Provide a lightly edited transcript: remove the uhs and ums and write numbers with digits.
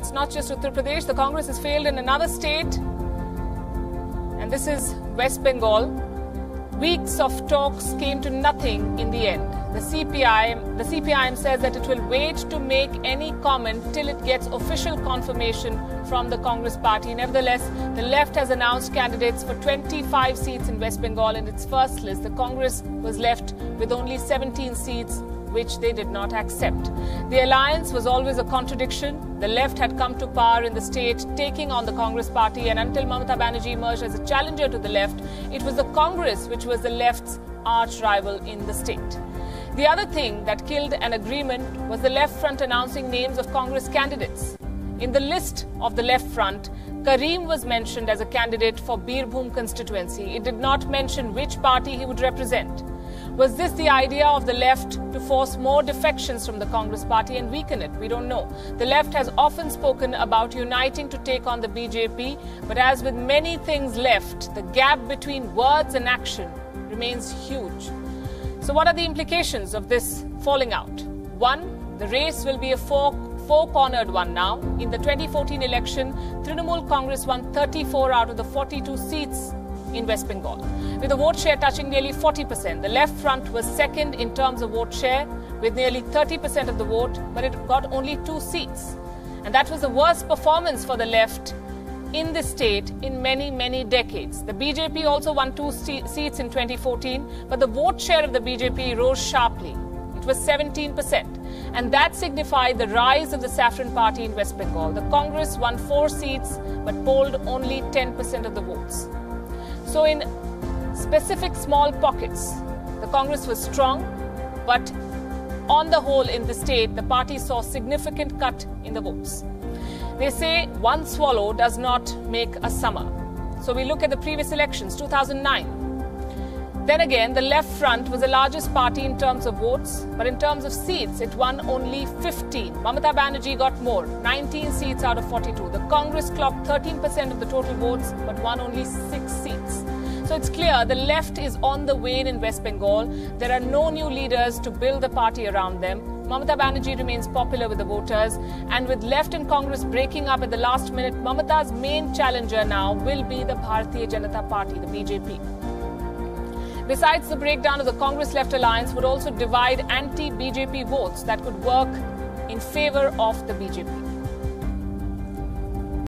It's not just Uttar Pradesh. The Congress has failed in another state, and this is West Bengal. Weeks of talks came to nothing in the end. The CPIM says that it will wait to make any comment till it gets official confirmation from the Congress party. Nevertheless, the left has announced candidates for 25 seats in West Bengal in its first list. The Congress was left with only 17 seats, which they did not accept. The alliance was always a contradiction. The left had come to power in the state, taking on the Congress party, and until Mamata Banerjee emerged as a challenger to the left, it was the Congress which was the left's arch rival in the state. The other thing that killed an agreement was the left front announcing names of Congress candidates. In the list of the left front, Karim was mentioned as a candidate for Birbhum constituency. It did not mention which party he would represent. Was this the idea of the left to force more defections from the Congress party and weaken it? We don't know. The left has often spoken about uniting to take on the BJP, but as with many things left, the gap between words and action remains huge. So what are the implications of this falling out? One, the race will be a four-cornered one now. In the 2014 election, Trinamool Congress won 34 out of the 42 seats in West Bengal, with the vote share touching nearly 40%. The left front was second in terms of vote share, with nearly 30% of the vote, but it got only 2 seats. And that was the worst performance for the left in the state in many, many decades. The BJP also won 2 seats in 2014, but the vote share of the BJP rose sharply. It was 17%. And that signified the rise of the Saffron Party in West Bengal. The Congress won 4 seats, but polled only 10% of the votes. So in specific small pockets, the Congress was strong, but on the whole in the state, the party saw significant cut in the votes. They say one swallow does not make a summer. So we look at the previous elections, 2009. Then again, the left front was the largest party in terms of votes, but in terms of seats, it won only 15. Mamata Banerjee got more, 19 seats out of 42. The Congress clocked 13% of the total votes, but won only 6 seats. So it's clear the left is on the wane in West Bengal. There are no new leaders to build the party around them. Mamata Banerjee remains popular with the voters, and with left and Congress breaking up at the last minute, Mamata's main challenger now will be the Bharatiya Janata Party, the BJP. Besides, the breakdown of the Congress-left alliance would also divide anti-BJP votes that could work in favor of the BJP.